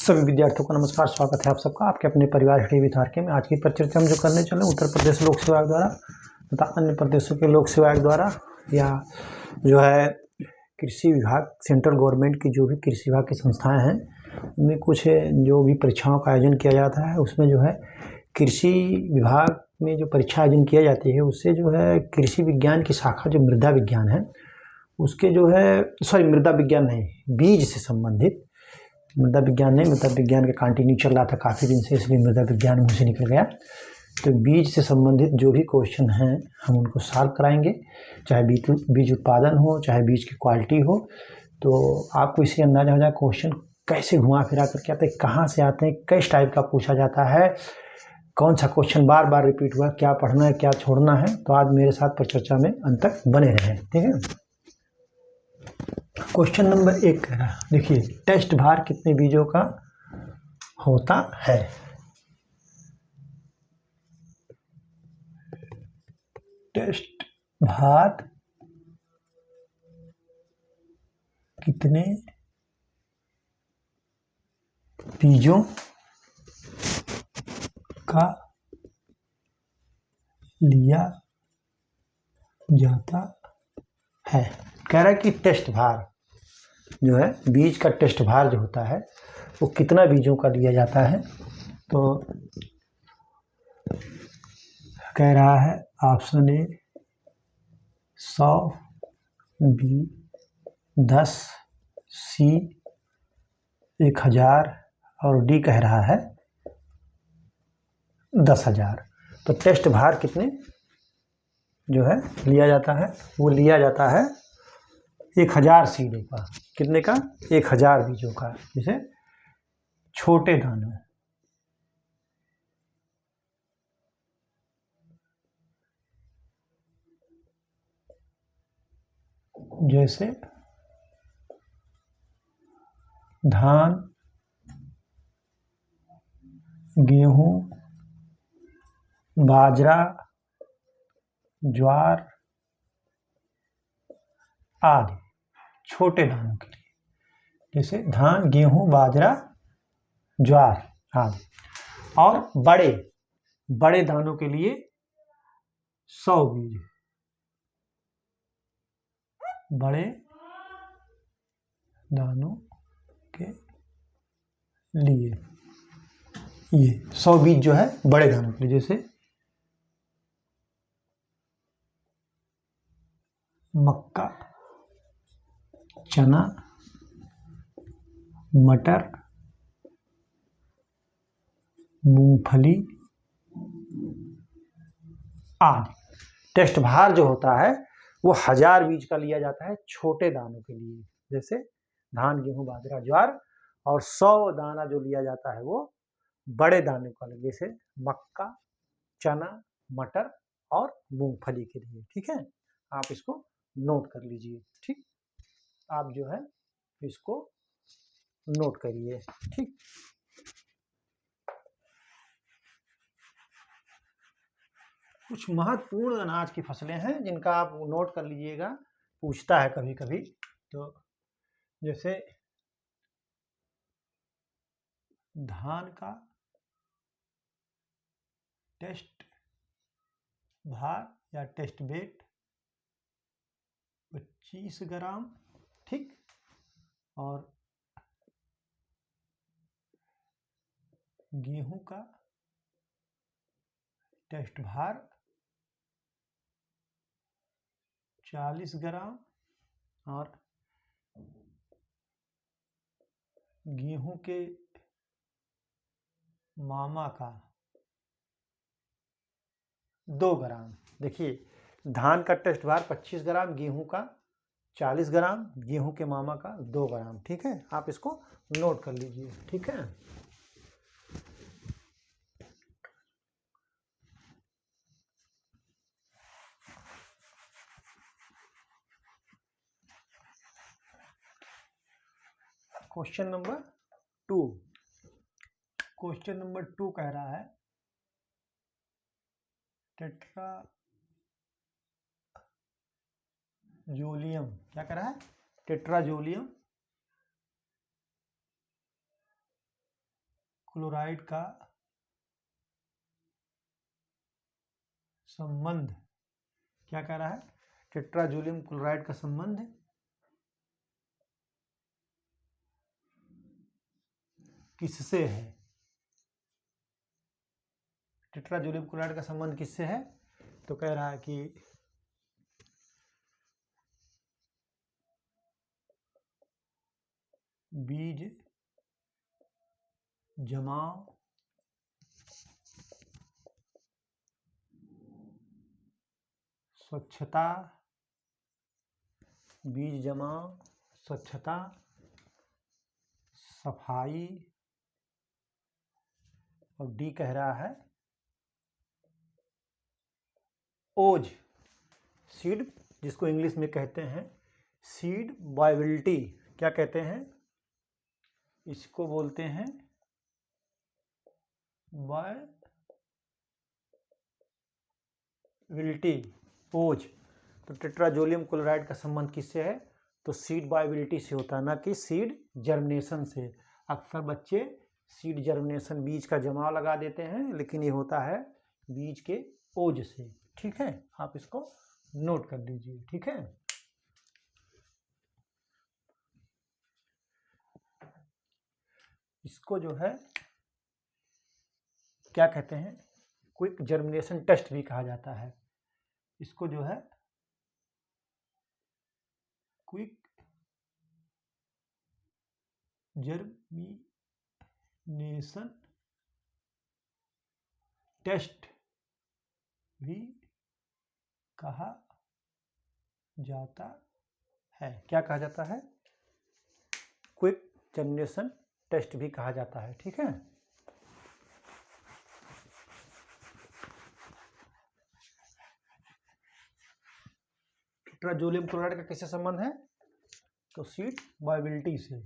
सभी विद्यार्थियों को नमस्कार, स्वागत है आप सबका आपके अपने परिवार हिस्ट्री विद आर के में। आज की परिचर्चा हम जो करने चले उत्तर प्रदेश लोक सेवा आयोग द्वारा तथा अन्य प्रदेशों के लोक सेवा आयोग द्वारा या जो है कृषि विभाग, सेंट्रल गवर्नमेंट की जो भी कृषि विभाग की संस्थाएं हैं उनमें कुछ जो भी परीक्षाओं का आयोजन किया जाता है, उसमें जो है कृषि विभाग में जो परीक्षा आयोजन किया जाती है उससे जो है कृषि विज्ञान की शाखा जो मृदा विज्ञान है उसके जो है मृदा विज्ञान नहीं, बीज से संबंधित मृदा विज्ञान नहीं, मृदा विज्ञान का कंटिन्यू चल रहा था काफ़ी दिन से, इसलिए मृदा विज्ञान मुझे से निकल गया। तो बीज से संबंधित जो भी क्वेश्चन हैं हम उनको सॉल्व कराएंगे, चाहे बीज उत्पादन हो, चाहे बीज की क्वालिटी हो। तो आपको इससे अंदाजा हो जाए क्वेश्चन कैसे घुमा फिरा करके आते हैं, कहाँ से आते हैं, किस टाइप का पूछा जाता है, कौन सा क्वेश्चन बार बार रिपीट हुआ, क्या पढ़ना है क्या छोड़ना है। तो आज मेरे साथ परिचर्चा में अंत तक बने रहें, ठीक है। क्वेश्चन नंबर 1 कह रहा है, देखिए टेस्ट भार कितने बीजों का होता है। टेस्ट भार कितने बीजों का लिया जाता है। कह रहा है कि टेस्ट भार जो है, बीज का टेस्ट भार जो होता है वो कितना बीजों का लिया जाता है। तो कह रहा है ऑप्शन ए 100, बी 10, सी 1000 और डी कह रहा है 10,000। तो टेस्ट भार कितने जो है लिया जाता है, वो लिया जाता है 1000 सीडों का। कितने का? 1000 बीजों का। जैसे छोटे दानों, जैसे धान, गेहूं, बाजरा, ज्वार आदि छोटे दानों के लिए, जैसे धान, गेहूं, बाजरा, ज्वार आदि। और बड़े दानों के लिए 100 बीज, बड़े दानों के लिए ये 100 बीज जो है बड़े दानों के लिए, जैसे मक्का, चना, मटर, मूंगफली आदि। टेस्ट भार जो होता है वो 1000 बीज का लिया जाता है छोटे दानों के लिए, जैसे धान, गेहूं, बाजरा, ज्वार। और 100 दाना जो लिया जाता है वो बड़े दाने का, जैसे मक्का, चना, मटर और मूंगफली के लिए। ठीक है, आप इसको नोट कर लीजिए। ठीक, आप जो है इसको नोट करिए। ठीक, कुछ महत्वपूर्ण अनाज की फसलें हैं जिनका आप नोट कर लीजिएगा, पूछता है कभी कभी। तो जैसे धान का टेस्ट भार या टेस्ट वेट 25 ग्राम। ठीक, और गेहूं का टेस्ट भार 40 ग्राम और गेहूं के मामा का 2 ग्राम। देखिए धान का टेस्ट भार 25 ग्राम, गेहूं का 40 ग्राम, गेहूं के मामा का 2 ग्राम। ठीक है, आप इसको नोट कर लीजिए। ठीक है, क्वेश्चन नंबर 2। क्वेश्चन नंबर 2 कह रहा है टेट्राजोलियम, क्या कह रहा है? टेट्राजोलियम क्लोराइड का संबंध, क्या कह रहा है, टेट्राजोलियम क्लोराइड का संबंध किससे है, टेट्राजोलियम क्लोराइड का संबंध किससे है, तो कह रहा है कि बीज जमाव स्वच्छता, बीज जमाव स्वच्छता, सफाई, और डी कह रहा है ओज, सीड, जिसको इंग्लिश में कहते हैं सीड वायबिलिटी, क्या कहते हैं, इसको बोलते हैं वायबिलिटी, ओज। तो टेट्राजोलियम क्लोराइड का संबंध किससे है, तो सीड वायबिलिटी से होता है, ना कि सीड जर्मिनेशन से। अक्सर बच्चे सीड जर्मिनेशन, बीज का जमाव लगा देते हैं, लेकिन ये होता है बीज के ओज से। ठीक है, आप इसको नोट कर लीजिए। ठीक है, इसको जो है क्या कहते हैं, क्विक जर्मिनेशन टेस्ट भी कहा जाता है। इसको जो है क्विक जर्मिनेशन टेस्ट भी कहा जाता है। क्या कहा जाता है, क्विक जर्मिनेशन टेस्ट भी कहा जाता है। ठीक है, टेट्राजोलियम क्लोराइड का किससे संबंध है, तो सीड वायबिलिटी से।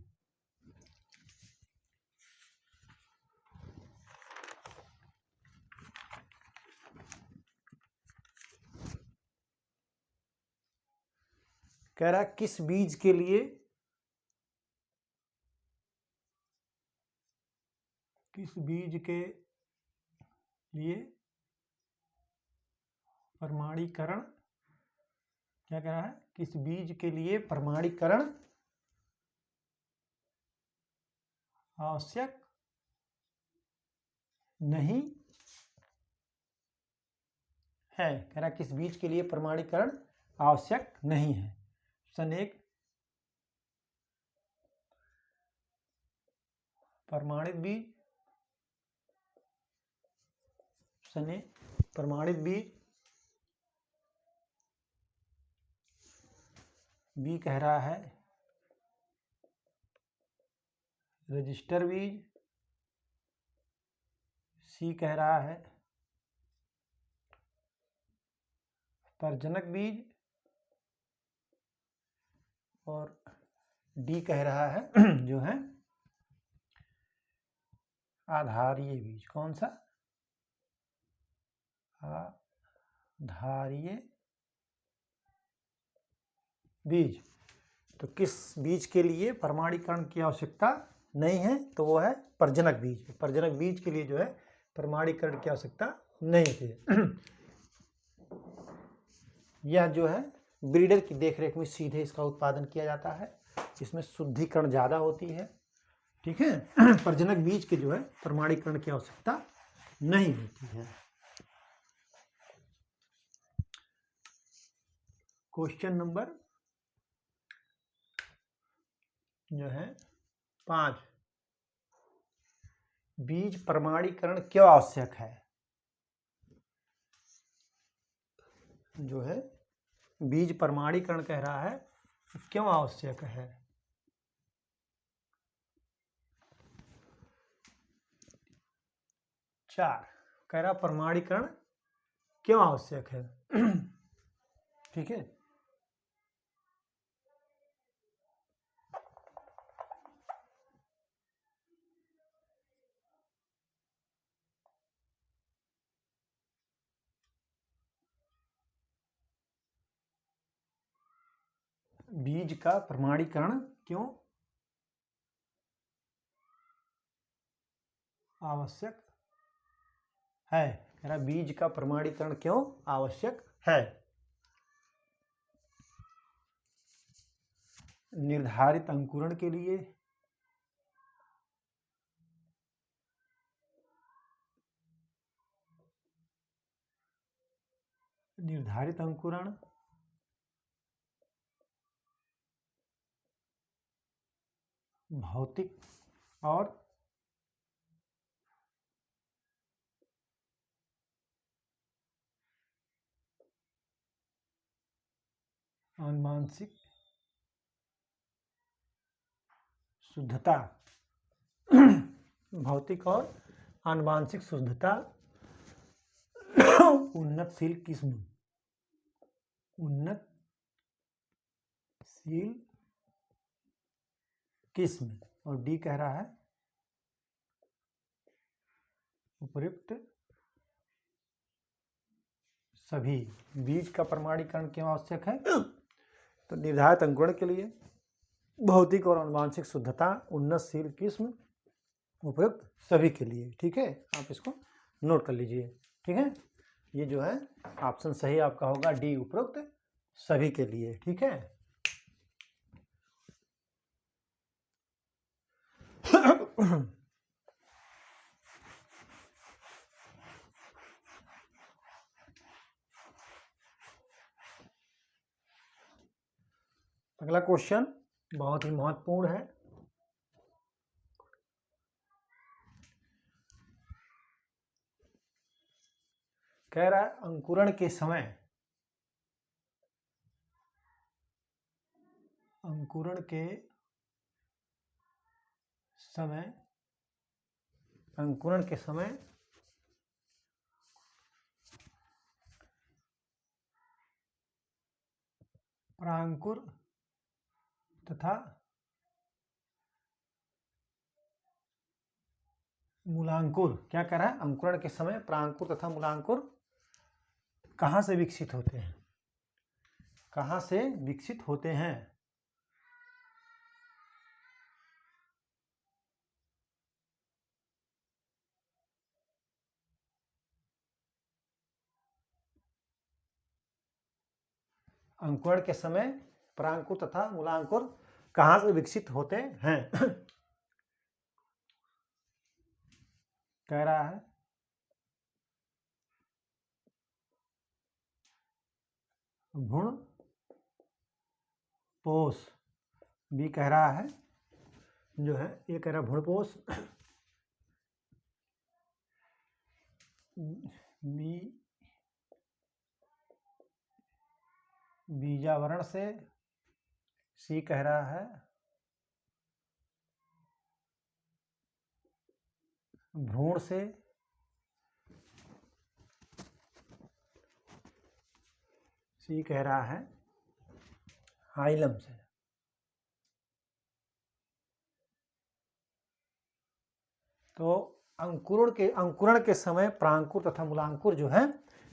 कह रहा है किस बीज के लिए प्रमाणीकरण, क्या कह रहा है, किस बीज के लिए प्रमाणीकरण आवश्यक नहीं है, कह रहा है किस बीज के लिए प्रमाणीकरण आवश्यक नहीं है। ऑप्शन एक प्रमाणित बीज, ऑप्शन ए प्रमाणित बीज, बी कह रहा है रजिस्टर बीज, सी कह रहा है प्रजनक बीज, और डी कह रहा है जो है आधारीय बीज। कौन सा, आधारीय बीज। तो किस बीज के लिए प्रमाणीकरण की आवश्यकता नहीं है, तो वो है प्रजनक बीज। प्रजनक बीज के लिए जो है प्रमाणीकरण की आवश्यकता नहीं होती है। यह जो है ब्रीडर की देखरेख में सीधे इसका उत्पादन किया जाता है, इसमें शुद्धिकरण ज़्यादा होती है। ठीक है, प्रजनक बीज के जो है प्रमाणीकरण की आवश्यकता नहीं होती है। क्वेश्चन नंबर जो है 5, बीज प्रमाणीकरण क्यों आवश्यक है, जो है बीज प्रमाणीकरण कह रहा है क्यों आवश्यक है। चार, कह रहा प्रमाणीकरण क्यों आवश्यक है। ठीक है, बीज का प्रमाणीकरण क्यों आवश्यक है। कह रहा बीज का प्रमाणीकरण क्यों आवश्यक है। निर्धारित अंकुरण के लिए निर्धारित अंकुरण भौतिक और आनुवांशिक शुद्धता भौतिक और आनुवांशिक शुद्धता उन्नतशील किस्म और डी कह रहा है उपयुक्त सभी। बीज का प्रमाणीकरण क्यों आवश्यक है। तो निर्धारित अंकुरण के लिए भौतिक और आनुवांशिक शुद्धता उन्नतशील किस्म उपयुक्त सभी के लिए। ठीक है, आप इसको नोट कर लीजिए। ठीक है, ये जो है ऑप्शन सही आपका होगा डी, उपयुक्त सभी के लिए। ठीक है अगला क्वेश्चन बहुत ही महत्वपूर्ण है। कह रहा है अंकुरण के समय परांकुर तथा मूलांकुर, क्या कह रहा है, अंकुरण के समय परांकुर तथा मूलांकुर कहाँ से विकसित होते हैं, कहाँ से विकसित होते हैं। अंकुरण के समय परांकुर तथा मूलांकुर कहाँ से विकसित होते हैं। कह रहा है भ्रूण पोष, बी कह रहा है जो है, ये कह रहा है भ्रूण पोष, बी बीजावरण से, सी कह रहा है भ्रूण से, सी कह रहा है हाइलम से। तो अंकुरण के समय परांकुर तथा मूलांकुर जो है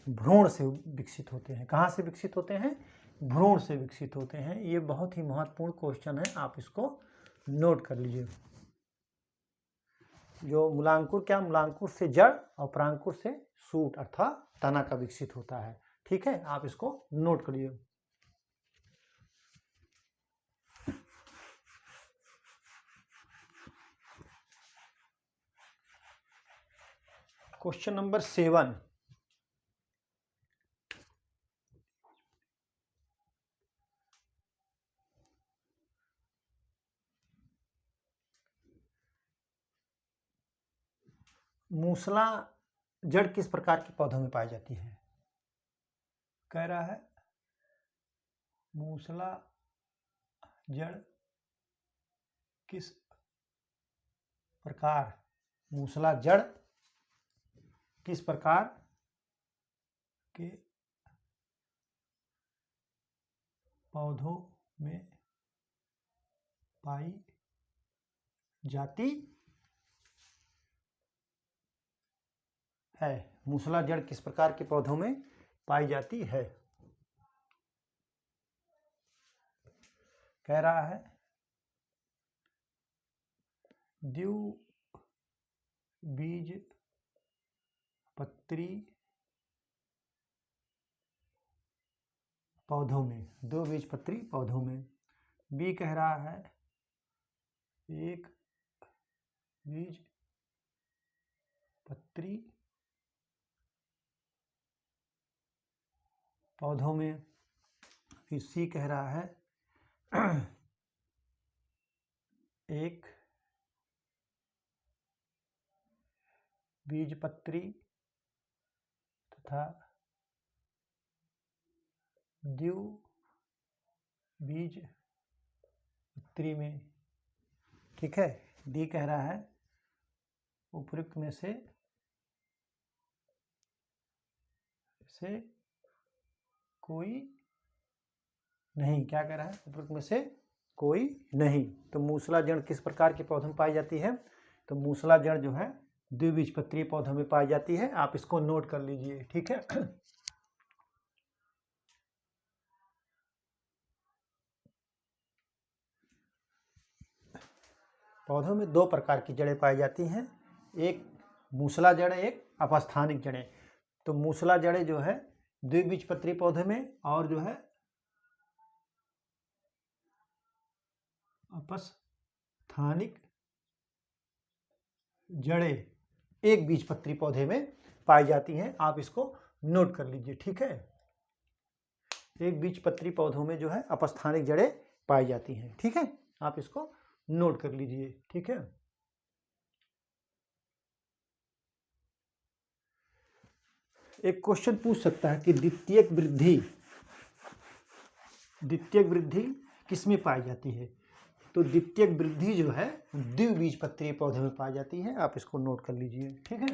भ्रूण से विकसित होते हैं। कहाँ से विकसित होते हैं, भ्रूण से विकसित होते हैं। ये बहुत ही महत्वपूर्ण क्वेश्चन है, आप इसको नोट कर लीजिए। जो मूलांकुर, क्या मूलांकुर से जड़ और परांकुर से शूट अर्थात तना का विकसित होता है। ठीक है, आप इसको नोट कर लीजिए। क्वेश्चन नंबर 7, मूसला जड़ किस प्रकार के पौधों में पाई जाती है। कह रहा है मूसला जड़ किस प्रकार, मूसला जड़ किस प्रकार के पौधों में पाई जाती है। मूसला जड़ किस प्रकार के पौधों में पाई जाती है। कह रहा है बीज पत्री पौधों में, 2 बीजपत्री पौधों में। बी कह रहा है 1 बीज पत्री पौधों में। फिर सी कह रहा है 1 बीजपत्री तथा द्विबीजपत्री में। ठीक है। डी कह रहा है उपयुक्त में से कोई नहीं। क्या कह रहा है? उपयुक्त में से कोई नहीं। तो मूसला जड़ किस प्रकार के पौधों में पाई जाती है? तो मूसला जड़ जो है द्विबीजपत्री पौधों में पाई जाती है। आप इसको नोट कर लीजिए। ठीक है। पौधों में 2 प्रकार की जड़ें पाई जाती हैं, एक मूसला जड़, एक अपस्थानिक जड़ें। तो मूसला जड़ें जो है द्विबीजपत्री पौधे में, और जो है अपस्थानिक जड़ें एक बीजपत्री पौधे में पाई जाती हैं। आप इसको नोट कर लीजिए। ठीक है। एक बीजपत्री पौधों में जो है अपस्थानिक जड़ें पाई जाती हैं। ठीक है। आप इसको नोट कर लीजिए। ठीक है। एक क्वेश्चन पूछ सकता है कि द्वितीयक वृद्धि किसमें पाई जाती है? तो द्वितीयक वृद्धि जो है द्विबीजपत्री पौधे में पाई जाती है। आप इसको नोट कर लीजिए। ठीक है।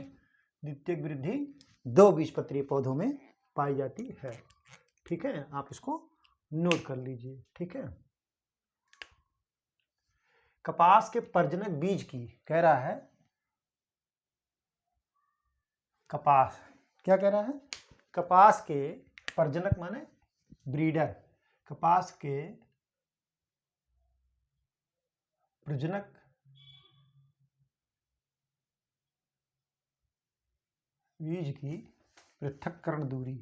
द्वितीयक वृद्धि 2 बीजपत्री पौधों में पाई जाती है। ठीक है। आप इसको नोट कर लीजिए। ठीक है। कपास के प्रजनक बीज की कह रहा है, कपास क्या कह रहा है? कपास के प्रजनक माने ब्रीडर, कपास के प्रजनक बीज की पृथक्करण दूरी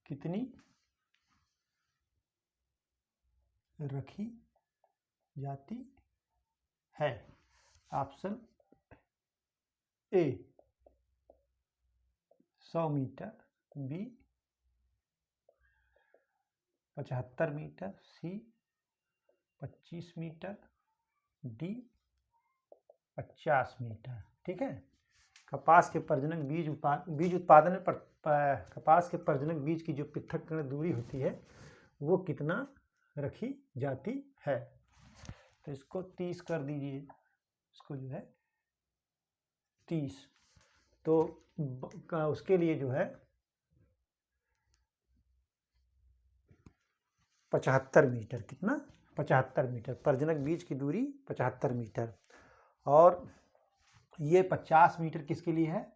कितनी रखी जाती है? Option A 100 metre, B 75 metre, C 25 metre, D 50 metre. ठीक है। कपास के प्रजनक बीज उत्पादन में कपास के प्रजनक बीज की जो पृथक्करण दूरी होती है वो कितना रखी जाती है? तो इसको 30 कर दीजिए। इसको जो है 30। तो उसके लिए जो है 75 मीटर। कितना? 75 मीटर। प्रजनक बीज की दूरी 75 मीटर। और ये 50 मीटर किसके लिए है?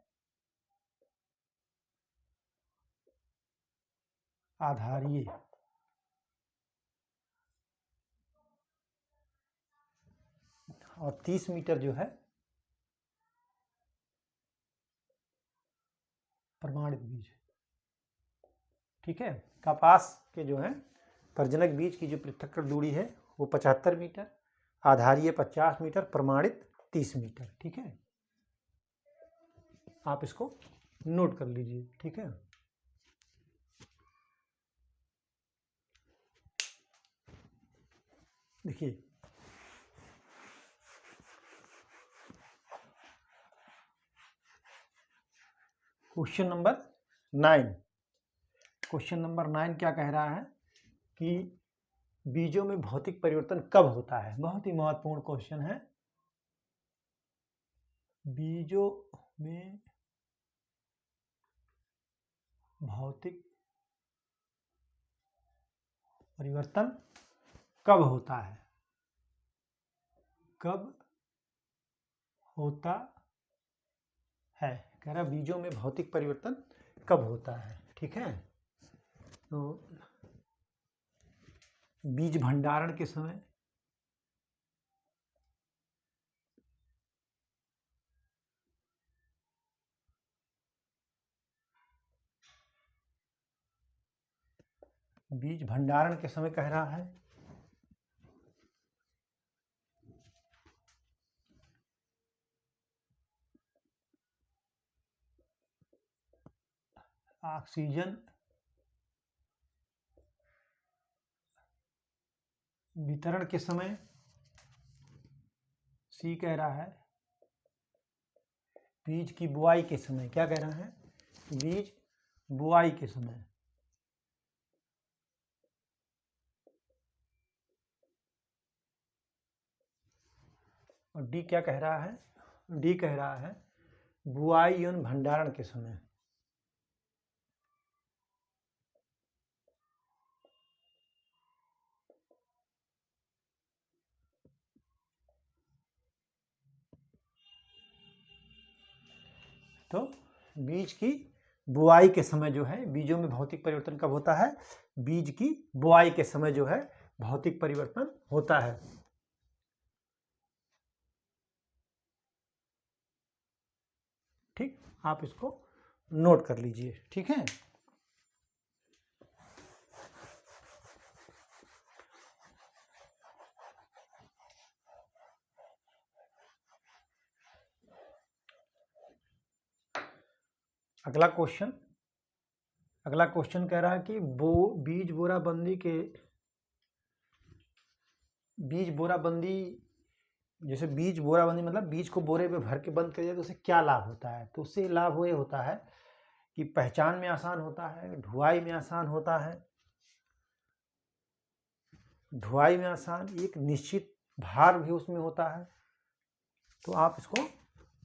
आधारीय। और 30 मीटर जो है प्रमाणित बीज। ठीक है। कपास के जो है प्रजनक बीज की जो पृथक्करण दूरी है वो 75 मीटर, आधारीय 50 मीटर, प्रमाणित 30 मीटर। ठीक है। आप इसको नोट कर लीजिए। ठीक है। देखिए क्वेश्चन नंबर 9। क्वेश्चन नंबर 9 क्या कह रहा है कि बीजों में भौतिक परिवर्तन कब होता है? बहुत ही महत्वपूर्ण क्वेश्चन है। बीजों में भौतिक परिवर्तन कब होता है? कब होता है? कह रहा बीजों में भौतिक परिवर्तन कब होता है? ठीक है। तो बीज भंडारण के समय कह रहा है ऑक्सीजन वितरण के समय, सी कह रहा है बीज की बुआई के समय, क्या कह रहा है, बीज बुआई के समय। और डी क्या कह रहा है, डी कह रहा है बुआई एवं भंडारण के समय। तो बीज की बुआई के समय जो है, बीजों में भौतिक परिवर्तन कब होता है, बीज की बुआई के समय जो है भौतिक परिवर्तन होता है। ठीक, आप इसको नोट कर लीजिए। ठीक है, अगला क्वेश्चन कह रहा है कि बीज बोराबंदी, जैसे बीज बोराबंदी मतलब बीज को बोरे में भर के बंद कर दिया तो उससे क्या लाभ होता है। तो उससे लाभ ये होता है कि पहचान में आसान होता है, ढुआई में आसान होता है, ढुआई में आसान, एक निश्चित भार भी उसमें होता है। तो आप इसको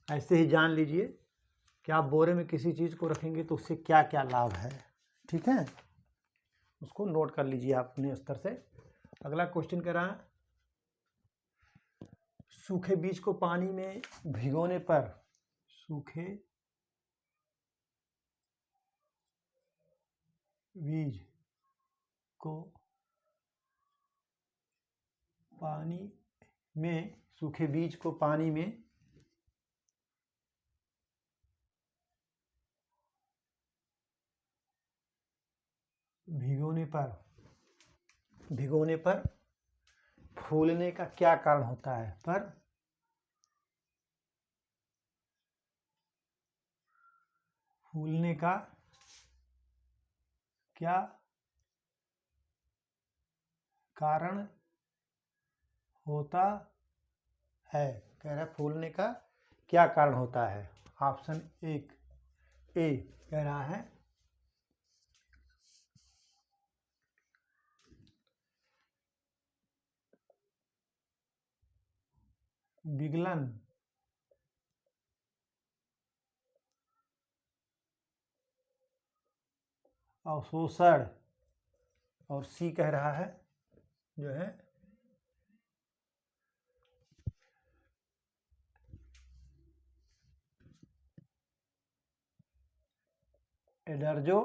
ऐसे ही जान लीजिए कि आप बोरे में किसी चीज़ को रखेंगे तो उससे क्या क्या लाभ है। ठीक है, उसको नोट कर लीजिए आप अपने स्तर से। अगला क्वेश्चन कह रहा है सूखे बीज को पानी में भिगोने पर, सूखे बीज को पानी में, सूखे बीज को पानी में भिगोने पर फूलने का क्या कारण होता है, पर फूलने का क्या कारण होता है, कह रहा है फूलने का क्या कारण होता है। ऑप्शन ए कह रहा है विगलन, अवशोषण, और सी कह रहा है जो है एडर्जो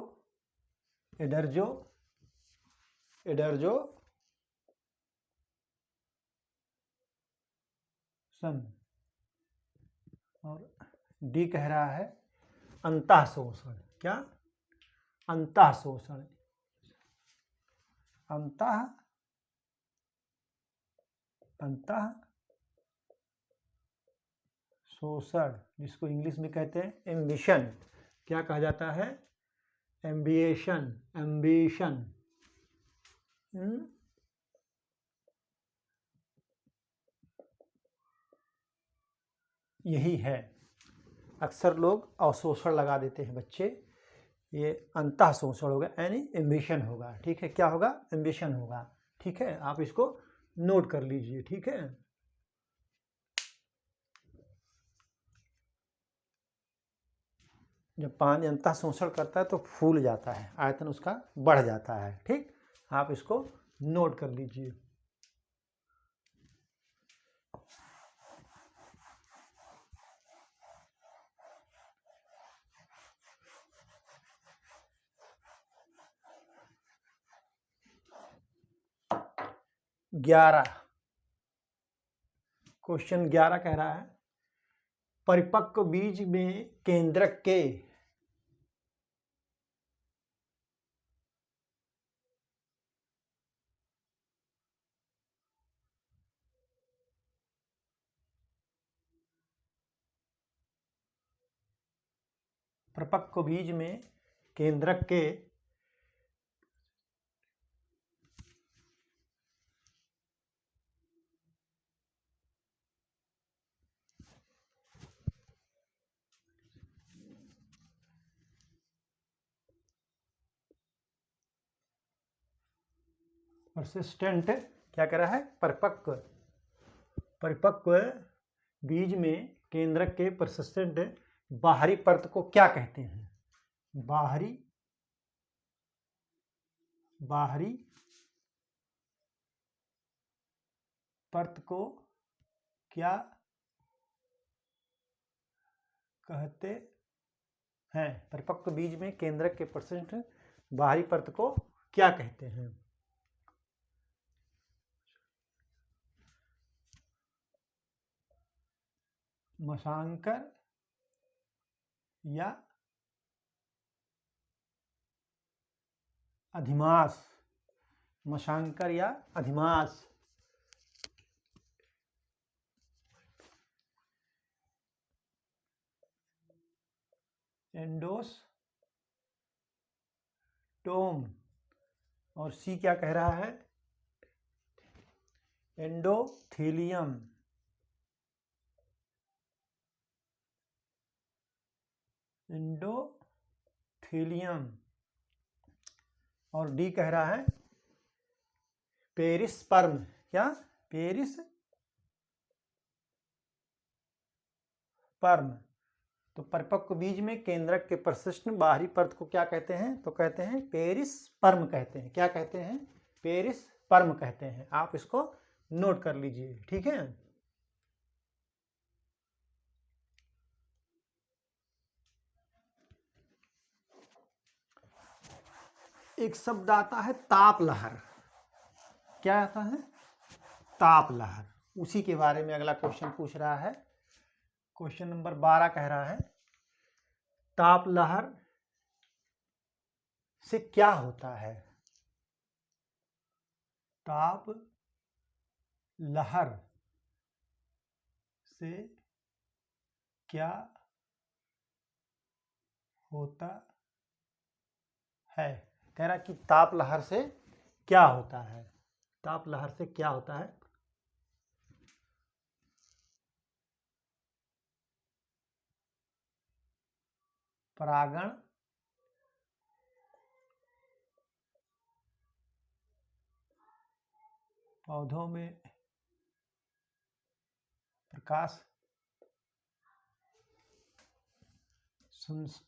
सन, और डी कह रहा है अंतः शोषण। क्या, अंतः शोषण, अंतः शोषण, जिसको इंग्लिश में कहते हैं एम्बिशन। क्या कहा जाता है, एम्बिशन। यही है, अक्सर लोग अवशोषण लगा देते हैं बच्चे, ये अंतः शोषण होगा यानी एम्बिशन होगा। ठीक है, क्या होगा, एम्बिशन होगा। ठीक है, आप इसको नोट कर लीजिए। ठीक है, जब पानी अंतः शोषण करता है तो फूल जाता है, आयतन उसका बढ़ जाता है। ठीक, आप इसको नोट कर लीजिए। 11, क्वेश्चन 11 कह रहा है परिपक्व बीज में केंद्रक के परिपक्व बीज में केंद्रक के परसिस्टेंट क्या कह रहा है परिपक्व बीज में केंद्रक के परसिस्टेंट बाहरी परत को क्या कहते हैं? बाहरी परत को क्या कहते हैं? परिपक्व बीज में केंद्रक के परसिस्टेंट बाहरी परत को क्या कहते हैं? मशांकर या अधिमास? मशांकर या अधिमास? एंडोस्टोम। और सी क्या कह रहा है? एंडोथेलियम। और डी कह रहा है पेरिस्पर्म। क्या? पेरिस्पर्म। तो परिपक्व बीज में केंद्रक के परसिस्टेंट बाहरी परत को क्या कहते हैं? तो कहते हैं पेरिस्पर्म कहते हैं। क्या कहते हैं? पेरिस्पर्म कहते हैं। आप इसको नोट कर लीजिए, ठीक है। एक शब्द आता है ताप लहर। क्या आता है? ताप लहर। उसी के बारे में अगला क्वेश्चन पूछ रहा है। क्वेश्चन नंबर 12 कह रहा है ताप लहर से क्या होता है? ताप लहर से क्या होता है? कह रहा कि ताप लहर से क्या होता है? ताप लहर से क्या होता है? परागण, पौधों में प्रकाश संश्लेषण।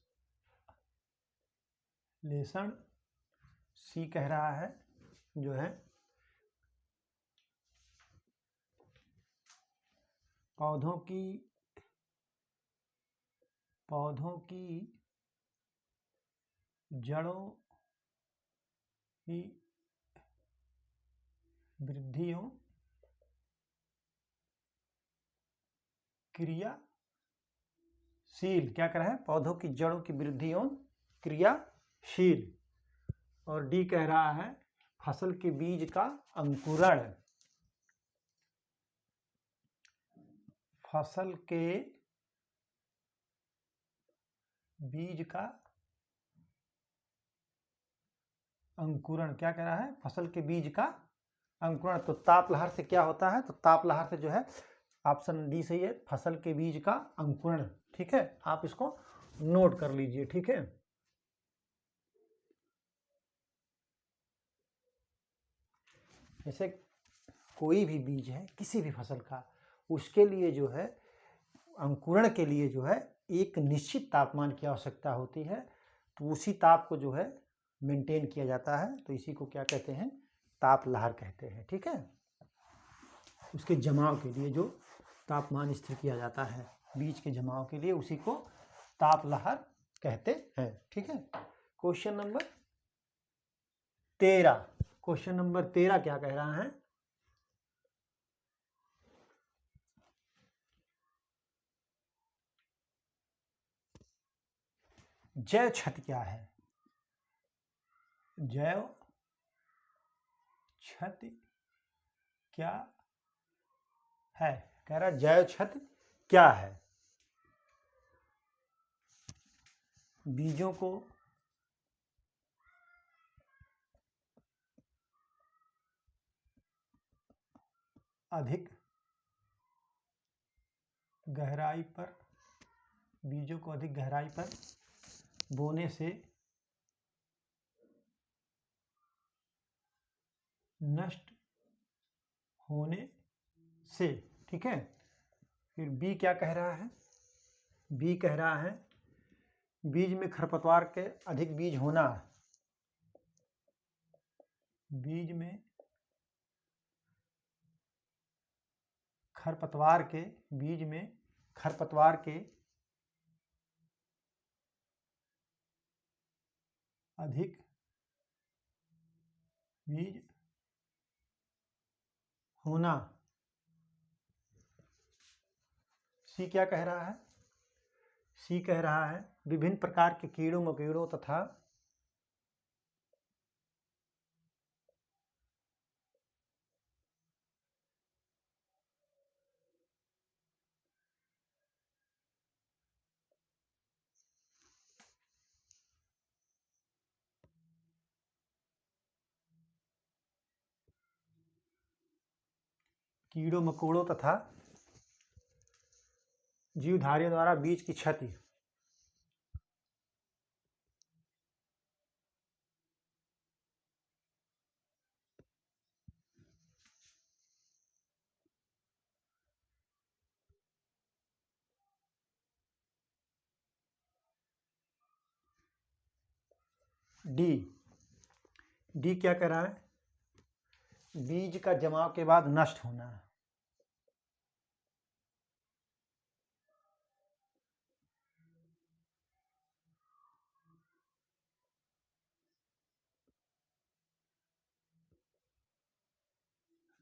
सी कह रहा है जो है पौधों की जड़ों की वृद्धियों क्रियाशील। क्या कह रहा है? पौधों की जड़ों की वृद्धियों क्रियाशील। और डी कह रहा है फसल के बीज का अंकुरण। फसल के बीज का अंकुरण। क्या कह रहा है? फसल के बीज का अंकुरण। तो ताप लहर से क्या होता है? तो ताप लहर से जो है ऑप्शन डी सही है, फसल के बीज का अंकुरण। ठीक है, आप इसको नोट कर लीजिए, ठीक है। जैसे कोई भी बीज है किसी भी फसल का, उसके लिए जो है अंकुरण के लिए जो है एक निश्चित तापमान की आवश्यकता होती है। तो उसी ताप को जो है मेंटेन किया जाता है। तो इसी को क्या कहते हैं? ताप लहर कहते हैं, ठीक है। उसके जमाव के लिए जो तापमान स्थिर किया जाता है बीज के जमाव के लिए, उसी को ताप लहर कहते हैं, ठीक है। क्वेश्चन नंबर 13 क्या कह रहा है? जैव क्षति क्या है? जैव क्षति क्या है? कह रहा जैव क्षति क्या है? बीजों को अधिक गहराई पर बोने से नष्ट होने से। ठीक है, फिर बी क्या कह रहा है? बी कह रहा है बीज में खरपतवार के अधिक बीज होना, बीज में खरपतवार के अधिक बीज होना। सी क्या कह रहा है? सी कह रहा है विभिन्न प्रकार के कीड़ों मकोड़ों तथा कीड़ों मकोड़ों तथा जीवधारियों द्वारा बीज की क्षति। डी क्या कह रहा है? बीज का जमाव के बाद नष्ट होना।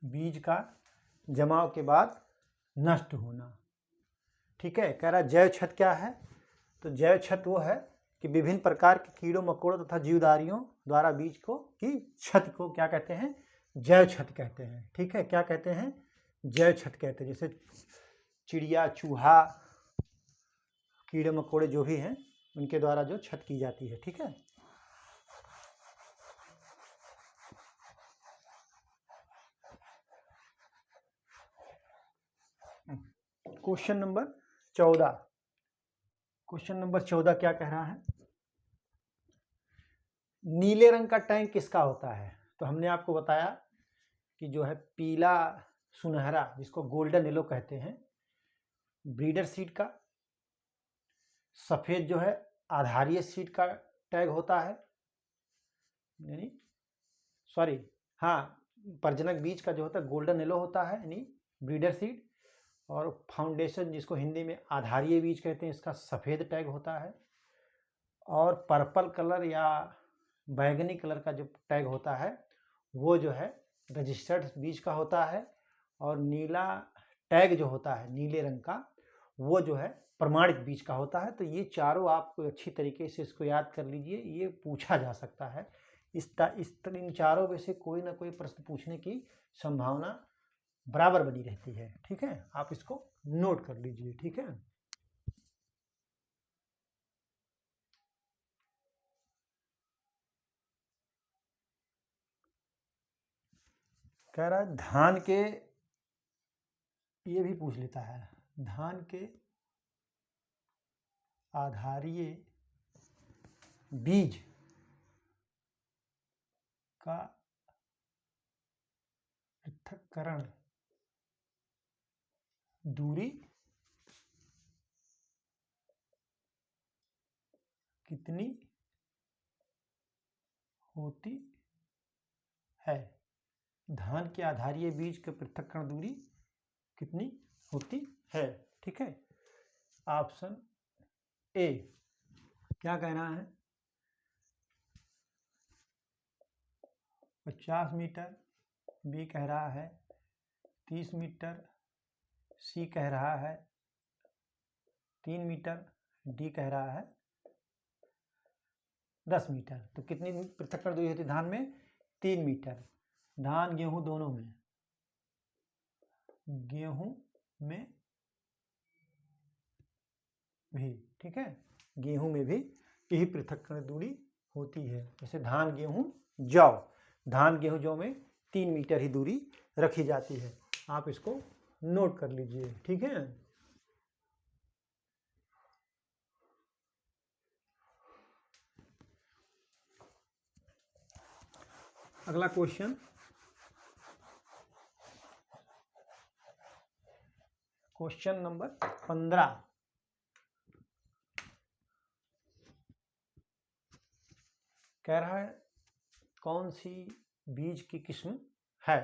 बीज का जमाव के बाद नष्ट होना। ठीक है, कह रहा जैव क्षति क्या है? तो जैव क्षति वो है कि विभिन्न प्रकार के कीड़ों मकोड़ों तथा जीवधारियों द्वारा बीज को की क्षति को क्या कहते हैं? जैव क्षति कहते हैं। ठीक है, क्या कहते हैं? जैव क्षति कहते हैं। जैसे चिड़िया, चूहा, कीड़े मकोड़े जो भी हैं उनके द्वारा जो क्षति की जाती है। ठीक है, क्वेश्चन नंबर 14। क्वेश्चन नंबर 14 क्या कह रहा है? नीले रंग का टैंक किसका होता है? तो हमने आपको बताया कि जो है पीला सुनहरा, जिसको गोल्डन येलो कहते हैं, ब्रीडर सीड का। सफेद जो है आधारीय सीड का टैग होता है, यानी सॉरी हाँ, प्रजनक बीज का जो होता है गोल्डन येलो होता है, यानी ब्रीडर सीड। और फाउंडेशन, जिसको हिंदी में आधारीय बीज कहते हैं, इसका सफ़ेद टैग होता है। और पर्पल कलर या बैगनी कलर का जो टैग होता है वो जो है रजिस्टर्ड बीज का होता है। और नीला टैग जो होता है नीले रंग का, वो जो है प्रमाणित बीज का होता है। तो ये चारों आप अच्छी तरीके से इसको याद कर लीजिए, ये पूछा जा सकता है। इन चारों में से कोई ना कोई प्रश्न पूछने की संभावना बराबर बनी रहती है। ठीक है, आप इसको नोट कर लीजिए। ठीक है, कह रहा है धान के, ये भी पूछ लेता है, धान के आधारीय बीज का पृथक्करण दूरी कितनी होती है? धान के आधारीय बीज के पृथक्करण दूरी कितनी होती है? ठीक है, ऑप्शन ए क्या कहना है? 50 मीटर, बी कह रहा है 30 मीटर, सी कह रहा है 3 मीटर, डी कह रहा है 10 मीटर। तो कितनी पृथक्करण दूरी होती है धान में? 3 मीटर। धान गेहूं दोनों में, गेहूं में भी, ठीक है, गेहूं में भी यही पृथक्करण दूरी होती है। जैसे धान गेहूं जौ, धान गेहूं जौ में 3 मीटर ही दूरी रखी जाती है। आप इसको नोट कर लीजिए, ठीक है। अगला क्वेश्चन, क्वेश्चन नंबर 15 कह रहा है कौन सी बीज की किस्म है?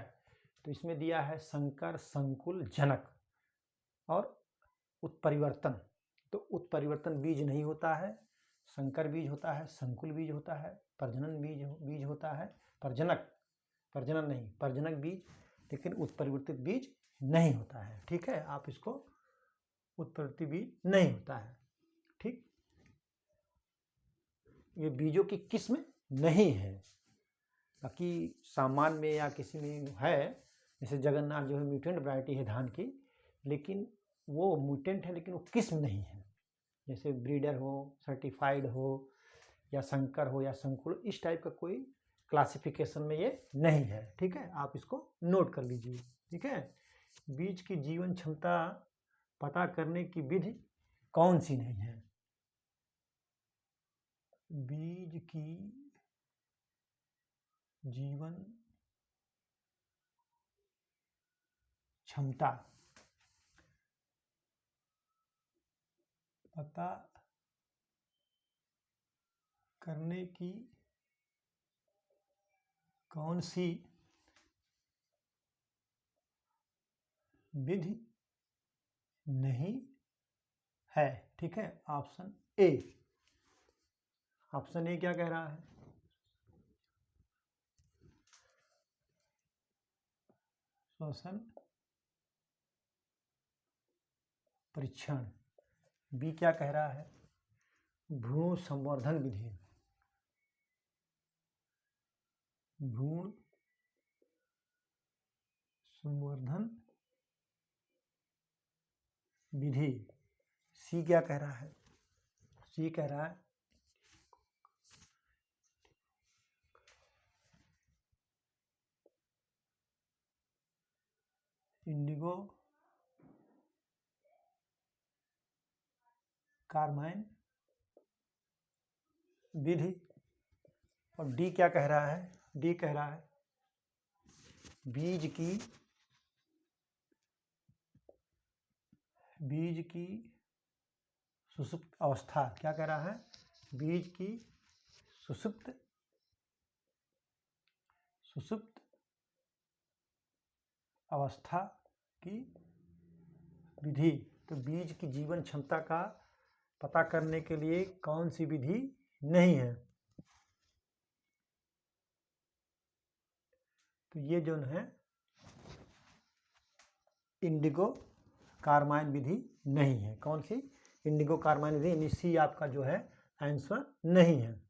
तो इसमें दिया है संकर, संकुल, जनक और उत्परिवर्तन। तो उत्परिवर्तन बीज नहीं होता है, संकर बीज होता है, संकुल बीज होता है, प्रजनन बीज होता है, प्रजनन नहीं, प्रजनक बीज, लेकिन उत्परिवर्तित बीज नहीं होता है, ठीक है। आप इसको उत्परिवर्तित बीज नहीं होता है, ठीक। ये बीजों की किस्म नहीं है। बाकी सामान्य में या किसी में है, जैसे जगन्नाथ जो है म्यूटेंट वैरायटी है धान की, लेकिन वो म्यूटेंट है लेकिन वो किस्म नहीं है। जैसे ब्रीडर हो, सर्टिफाइड हो, या संकर हो, या संकुल, इस टाइप का कोई क्लासिफिकेशन में ये नहीं है, ठीक है। आप इसको नोट कर लीजिए, ठीक है। बीज की जीवन क्षमता पता करने की विधि कौन सी नहीं है? बीज की जीवन क्षमता पता करने की कौन सी विधि नहीं है, ठीक है। ऑप्शन ए, ऑप्शन ए क्या कह रहा है? श्वसन परीक्षण। बी क्या कह रहा है? भ्रूण संवर्धन विधि, भ्रूण संवर्धन विधि। सी क्या कह रहा है? सी कह रहा है इंडिगो कार्बाइन विधि। और डी क्या कह रहा है? डी कह रहा है बीज की सुसुप्त अवस्था। क्या कह रहा है? बीज की सुसुप्त अवस्था की विधि। तो बीज की जीवन क्षमता का पता करने के लिए कौन सी विधि नहीं है? तो ये जो है इंडिगो कार्बाइन विधि नहीं है। कौन सी? इंडिगो कार्बाइन विधि, यानी सी आपका जो है आंसर नहीं है।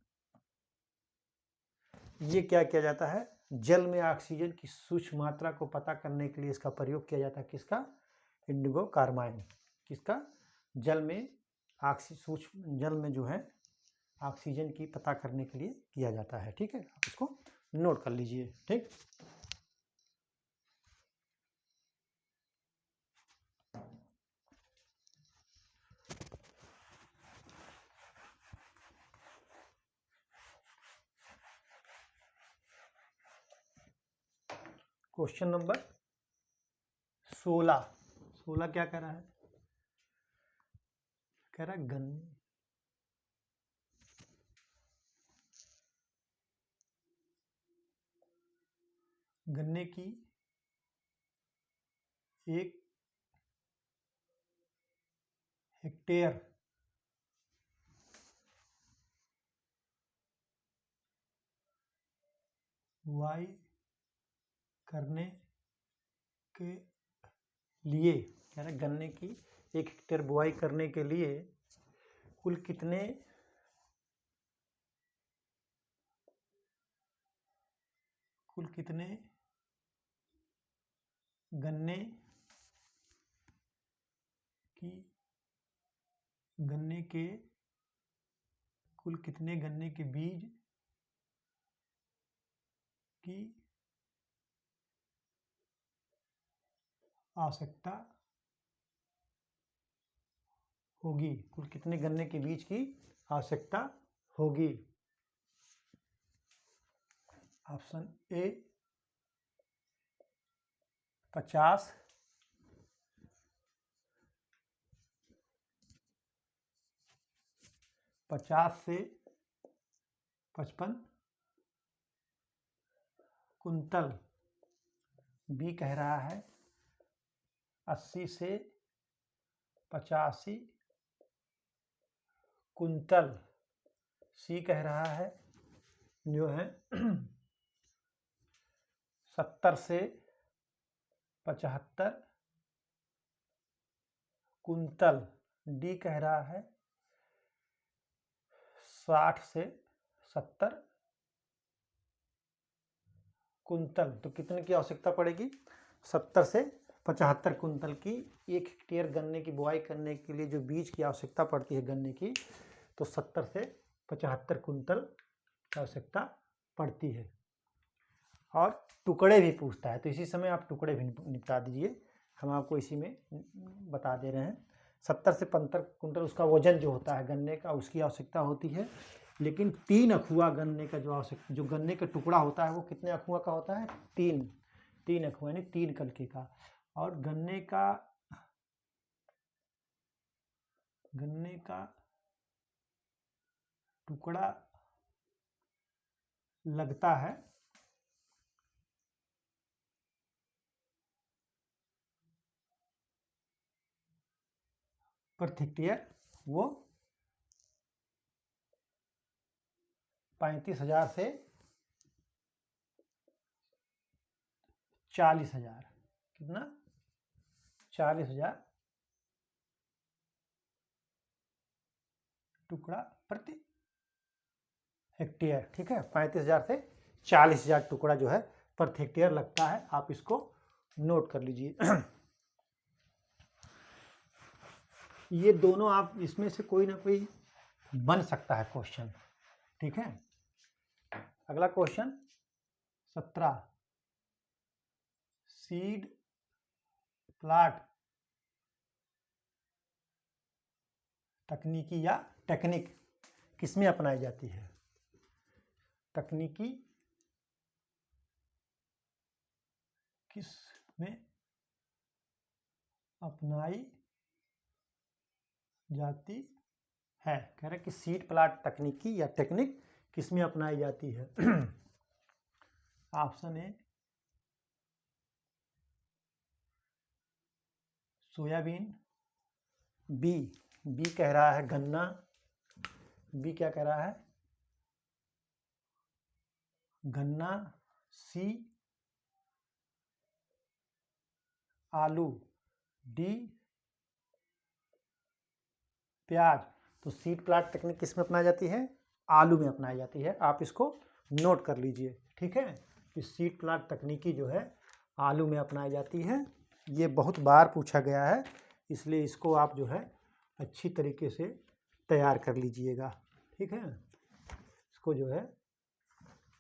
ये क्या किया जाता है? जल में ऑक्सीजन की सूक्ष्म मात्रा को पता करने के लिए इसका प्रयोग किया जाता है। किसका? Indigo carbine. किसका? जल में सूक्ष्म जल में जो है ऑक्सीजन की पता करने के लिए किया जाता है, ठीक है। आप इसको नोट कर लीजिए, ठीक। क्वेश्चन नंबर 16 क्या कह रहा है? कह रहा है गन्ने की 1 हेक्टेयर बुआई करने के लिए, कह रहा है गन्ने की 1 हेक्टेयर बुआई करने के लिए कुल कितने कुल कितने गन्ने के कुल कितने गन्ने के बीज की आवश्यकता होगी, कुल कितने गन्ने के बीज की आवश्यकता होगी। ऑप्शन ए 50, 50 से 55 कुंतल। बी कह रहा है 80 से 85 कुंतल। सी कह रहा है जो है 70 से 75 कुंतल। डी कह रहा है 60 से 70 कुंतल। तो कितने की आवश्यकता पड़ेगी? 70 से 75 कुंतल की 1 हेक्टेयर गन्ने की बुआई करने के लिए जो बीज की आवश्यकता पड़ती है गन्ने की, तो 70 से 75 कुंतल की आवश्यकता पड़ती है। और टुकड़े भी पूछता है, तो इसी समय आप टुकड़े भी निपटा दीजिए, हम आपको इसी में बता दे रहे हैं। 70 से 75 कुंटल उसका वजन जो होता है गन्ने का, उसकी आवश्यकता होती है। लेकिन 3 अखुआ गन्ने का जो गन्ने का टुकड़ा होता है वो कितने अखुआ का होता है? 3 अखुआ यानी 3 कलके का। और गन्ने का टुकड़ा लगता है प्रति हेक्टेयर वो 35,000 से 40,000। कितना? 40,000 टुकड़ा प्रति हेक्टेयर। ठीक है, 35,000 से 40,000 टुकड़ा जो है प्रति हेक्टेयर लगता है। आप इसको नोट कर लीजिए। ये दोनों आप इसमें से कोई ना कोई बन सकता है क्वेश्चन। ठीक है, अगला क्वेश्चन 17, सीड प्लाट तकनीकी या टेक्निक किसमें अपनाई जाती है? तकनीकी किस में अपनाई जाती है? कह रहे कि सीड प्लाट तकनीकी या टेक्निक किसमें अपनाई जाती है? ऑप्शन ए सोयाबीन, बी कह रहा है गन्ना, बी क्या कह रहा है? गन्ना, सी आलू, डी प्याज। तो सीड प्लाट तकनीक किस में अपनाई जाती है? आलू में अपनाई जाती है। आप इसको नोट कर लीजिए। ठीक है, कि सीड प्लाट तकनीकी जो है आलू में अपनाई जाती है। ये बहुत बार पूछा गया है, इसलिए इसको आप जो है अच्छी तरीके से तैयार कर लीजिएगा। ठीक है, इसको जो है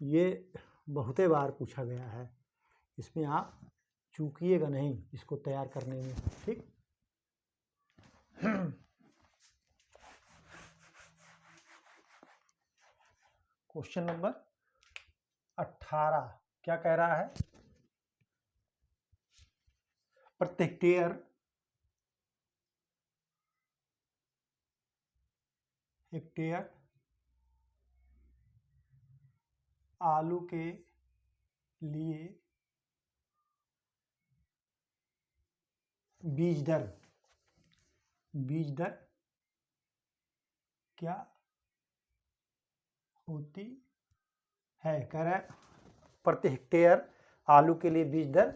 ये बहुत बार पूछा गया है, इसमें आप चूकिएगा नहीं इसको तैयार करने में। ठीक, क्वेश्चन नंबर 18 क्या कह रहा है? प्रति हेक्टेयर आलू के लिए बीज दर क्या होती है? कह रहा है प्रति हेक्टेयर आलू के लिए बीज दर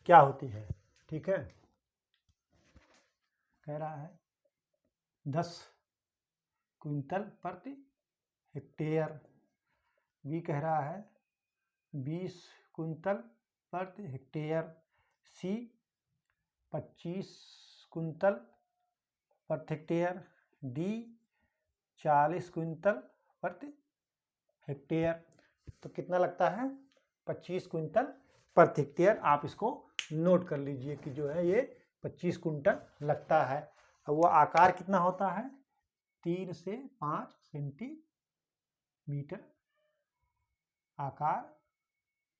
क्या होती है? ठीक है, कह रहा है 10 क्विंटल प्रति हेक्टेयर। बी कह रहा है 20 कुंतल प्रति हेक्टेयर, सी 25 कुंतल प्रति हेक्टेयर, डी 40 कुंतल प्रति हेक्टेयर। तो कितना लगता है? 25 कुंटल प्रति हेक्टेयर। आप इसको नोट कर लीजिए कि जो है ये 25 कुंटल लगता है। अब वो आकार कितना होता है? 3 से 5 सेंटीमीटर आकार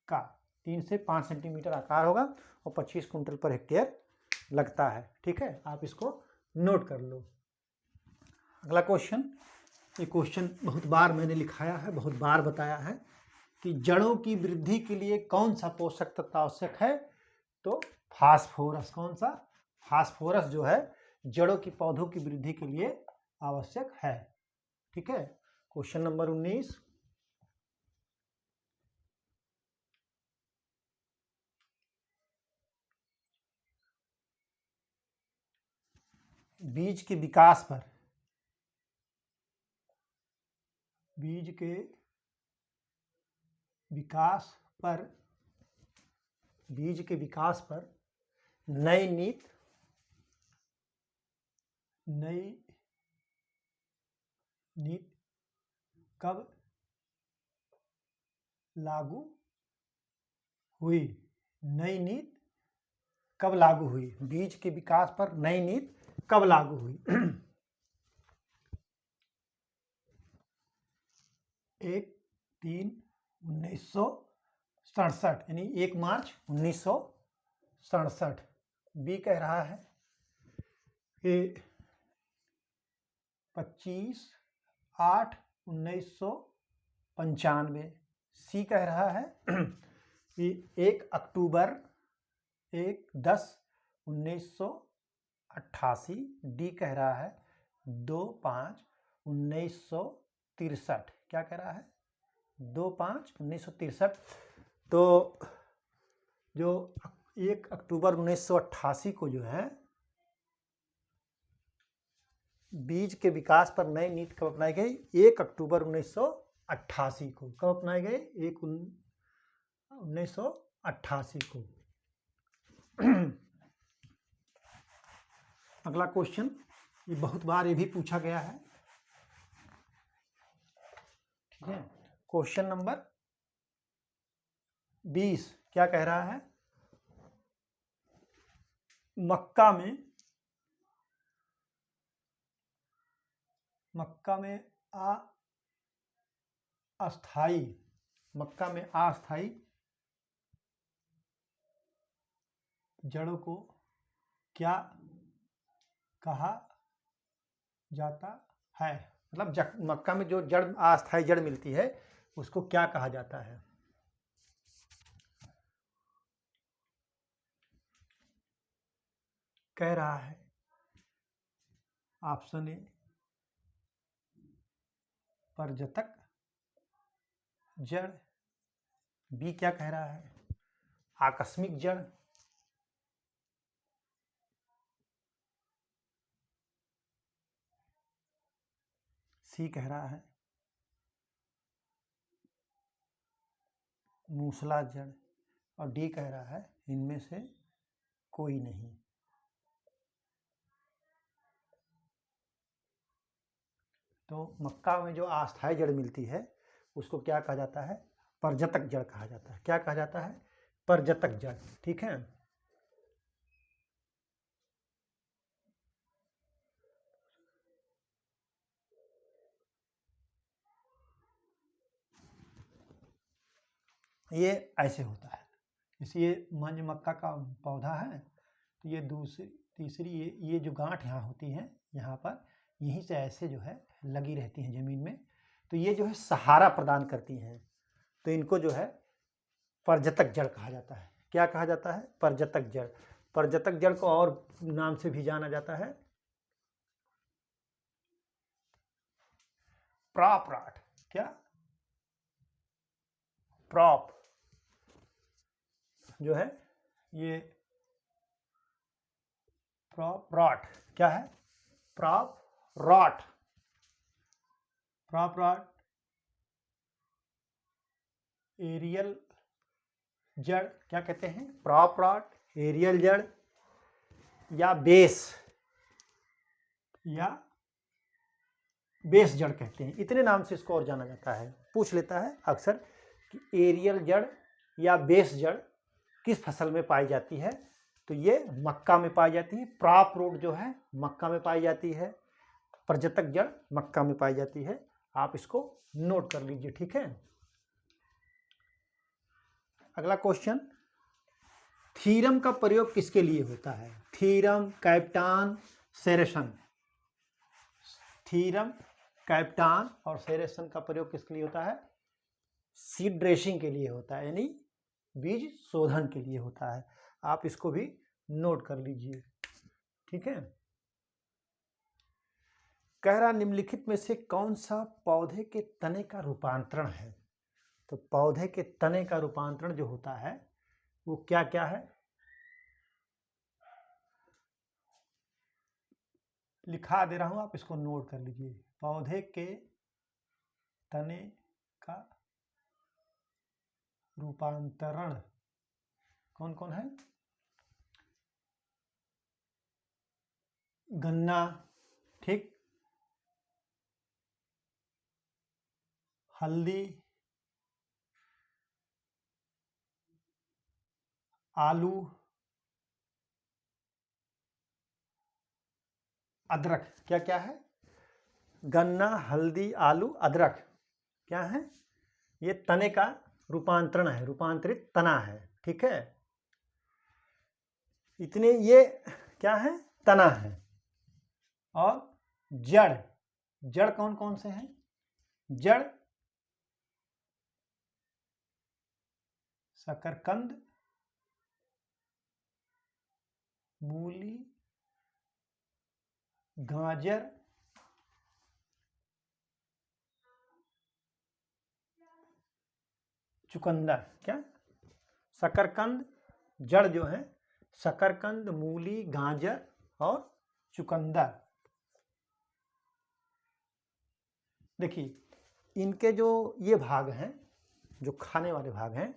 का, 3 से 5 सेंटीमीटर आकार होगा और 25 कुंटल पर हेक्टेयर लगता है। ठीक है, आप इसको नोट कर लो। अगला क्वेश्चन, ये क्वेश्चन बहुत बार मैंने लिखाया है, बहुत बार बताया है कि जड़ों की वृद्धि के लिए कौन सा पोषक तत्व आवश्यक है? तो फास्फोरस। कौन सा? फास्फोरस जो है जड़ों की पौधों की वृद्धि के लिए आवश्यक है। ठीक है, क्वेश्चन नंबर 19, बीज के विकास पर, बीज के विकास पर, बीज के विकास पर नई नीति कब लागू हुई? नई नीति कब लागू हुई? बीज के विकास पर नई नीति कब लागू हुई? 1/3/1967, यानी 1 मार्च 1967। बी कह रहा है कि 25/8/1995। सी कह रहा है कि 1/10/1988। डी कह रहा है 2/5/1963। क्या कह रहा है? 2/5/1963। तो जो 1 अक्टूबर 1988 को जो है बीज के विकास पर नई नीति कब अपनाई गई? 1 अक्टूबर 1988 को। कब अपनाई गई? 1988 को। अगला क्वेश्चन, ये बहुत बार ये भी पूछा गया है। ठीक है, क्वेश्चन नंबर 20 क्या कह रहा है? मक्का में अस्थायी जड़ों को क्या कहा जाता है? मतलब मक्का में जो जड़, अस्थायी जड़ मिलती है उसको क्या कहा जाता है? कह रहा है ऑप्शन ए परजतक जड़, बी क्या कह रहा है? आकस्मिक जड़, सी कह रहा है मूसला जड़, और डी कह रहा है इनमें से कोई नहीं। तो मक्का में जो अस्थायी जड़ मिलती है उसको क्या कहा जाता है? परजतक जड़ कहा जाता है। क्या कहा जाता है? परजतक जड़। ठीक है, ये ऐसे होता है। जैसे ये मंज मक्का का पौधा है, तो ये दूसरी तीसरी ये जो गांठ यहाँ होती है, यहाँ पर यहीं से ऐसे जो है लगी रहती हैं ज़मीन में, तो ये जो है सहारा प्रदान करती हैं। तो इनको जो है परजतक जड़ कहा जाता है। क्या कहा जाता है? परजतक जड़। परजतक जड़ को और नाम से भी जाना जाता है प्रॉप रॉट। क्या? प्रॉप जो है ये प्रॉप रॉट। क्या है? Prop root. Prop root aerial जड़ क्या कहते हैं, प्रॉप रॉड, एरियल जड़ या बेस जड़ कहते हैं। इतने नाम से इसको और जाना जाता है। पूछ लेता है अक्सर कि एरियल जड़ या बेस जड़ किस फसल में पाई जाती है, तो ये मक्का में पाई जाती है। प्रॉप रूट जो है मक्का में पाई जाती है, प्रजतक जड़ मक्का में पाई जाती है। आप इसको नोट कर लीजिए, ठीक है। अगला क्वेश्चन, थीरम का प्रयोग किसके लिए होता है? Thiram, captan, ceresan. Thiram, captan और सेरेशन का प्रयोग किसके लिए होता है? सीड ड्रेसिंग के लिए होता है, यानी बीज शोधन के लिए होता है। आप इसको भी नोट कर लीजिए, ठीक है। कह रहा निम्नलिखित में से कौन सा पौधे के तने का रूपांतरण है? तो पौधे के तने का रूपांतरण जो होता है वो क्या क्या है, लिखा दे रहा हूं, आप इसको नोट कर लीजिए। पौधे के तने का रूपांतरण कौन कौन है? गन्ना, ठीक, हल्दी, आलू, अदरक। क्या क्या है? गन्ना, हल्दी, आलू, अदरक क्या है? ये तने का रूपांतरण है, रूपांतरित तना है, ठीक है। इतने ये क्या है? तना है। और जड़, जड़ कौन कौन से हैं? जड़ शकरकंद, मूली, गाजर, चुकंदर। क्या? शकरकंद जड़ जो है, शकरकंद, मूली, गाजर और चुकंदर। देखिए इनके जो ये भाग हैं, जो खाने वाले भाग हैं,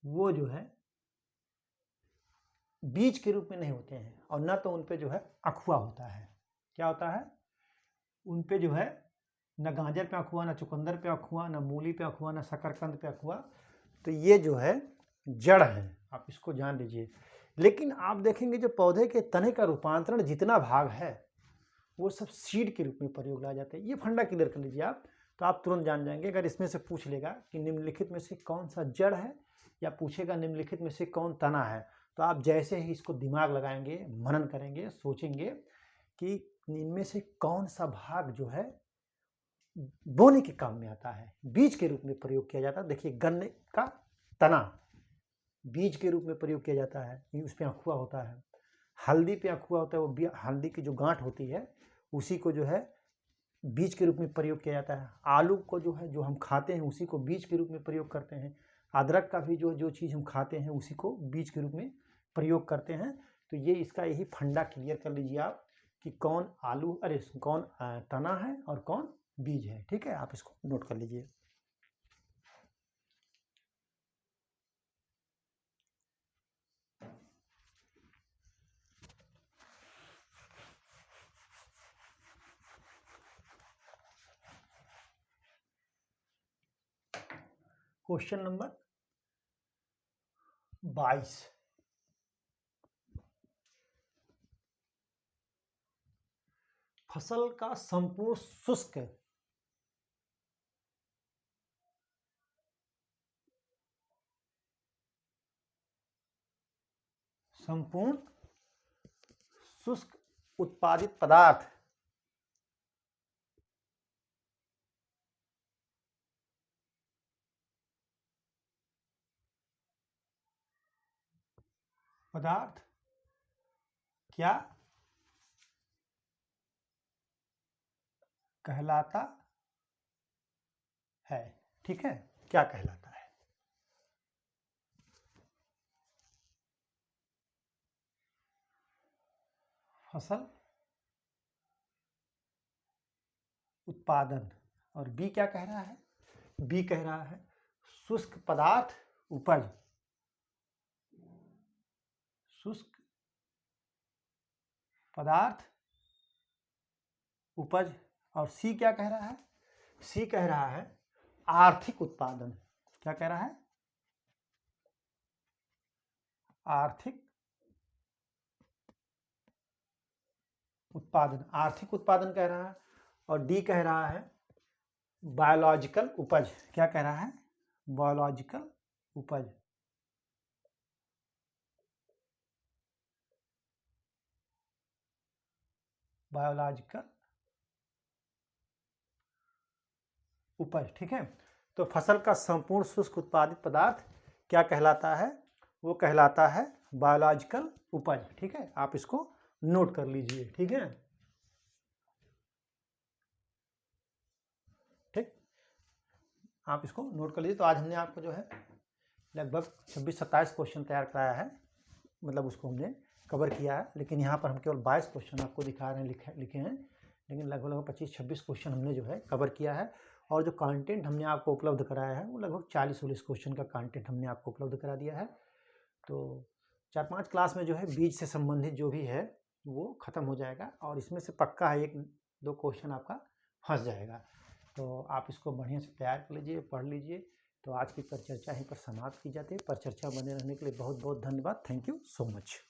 वो जो है बीज के रूप में नहीं होते हैं, और ना तो उन पे जो है अखुआ होता है। क्या होता है? उन पे जो है न गाजर पे अखुआ, न चुकंदर पे अखुआ, न मूली पे अखुआ, न शकरकंद पे अखुआ। तो ये जो है जड़ है, आप इसको जान लीजिए। लेकिन आप देखेंगे जो पौधे के तने का रूपांतरण जितना भाग है वो सब सीड के रूप में प्रयोग लाया जाता है। ये फंडा क्लियर कर लीजिए आप, तो आप तुरंत जान जाएंगे। अगर इसमें से पूछ लेगा कि निम्नलिखित में से कौन सा जड़ है, या पूछेगा निम्नलिखित में से कौन तना है, तो आप जैसे ही इसको दिमाग लगाएंगे, मनन करेंगे, सोचेंगे कि इनमें से कौन सा भाग जो है बोने के काम में आता है, बीज के रूप में प्रयोग किया जाता है। देखिए गन्ने का तना बीज के रूप में प्रयोग किया जाता है, उस पर अखुआ होता है। हल्दी पे अखुआ होता है, वो हल्दी की जो गांठ होती है उसी को जो है बीज के रूप में प्रयोग किया जाता है। आलू को जो है, जो हम खाते हैं, उसी को बीज के रूप में प्रयोग करते हैं। अदरक का भी जो चीज़ हम खाते हैं उसी को बीज के रूप में प्रयोग करते हैं। तो ये इसका यही फंडा क्लियर कर लीजिए आप कि कौन कौन तना है और कौन बीज है, ठीक है। आप इसको नोट कर लीजिए। क्वेश्चन नंबर 22, फसल का संपूर्ण शुष्क उत्पादित पदार्थ क्या कहलाता है, ठीक है। क्या कहलाता है? फसल उत्पादन। और बी क्या कह रहा है? बी कह रहा है शुष्क पदार्थ उपज। शुष्क पदार्थ उपज। और सी क्या कह रहा है? सी कह रहा है आर्थिक उत्पादन। क्या कह रहा है? आर्थिक उत्पादन, आर्थिक उत्पादन कह रहा है। और डी कह रहा है बायोलॉजिकल उपज। क्या कह रहा है? बायोलॉजिकल उपज। बायोलॉजिकल उपज, ठीक है। तो फसल का संपूर्ण शुष्क उत्पादित पदार्थ क्या कहलाता है? वो कहलाता है बायोलॉजिकल उपज, ठीक है। आप इसको नोट कर लीजिए, ठीक है। ठीक, आप इसको नोट कर लीजिए। तो आज हमने आपको जो है लगभग 26-27 क्वेश्चन तैयार कराया है, मतलब उसको हमने कवर किया है। लेकिन यहाँ पर हम केवल 22 क्वेश्चन आपको दिखा रहे हैं, लिखे हैं। लेकिन लगभग 25-26 क्वेश्चन हमने जो है कवर किया है। और जो कंटेंट हमने आपको उपलब्ध कराया है वो लगभग 40-40 क्वेश्चन का कंटेंट हमने आपको उपलब्ध करा दिया है। तो 4-5 क्लास में जो है बीज से संबंधित जो भी है वो ख़त्म हो जाएगा। और इसमें से पक्का है 1-2 क्वेश्चन आपका फंस जाएगा। तो आप इसको बढ़िया से तैयार कर लीजिए, पढ़ लीजिए। तो आज की परिचर्चा यहीं पर समाप्त की जाती है। परिचर्चा बने रहने के लिए बहुत बहुत धन्यवाद। Thank you so much.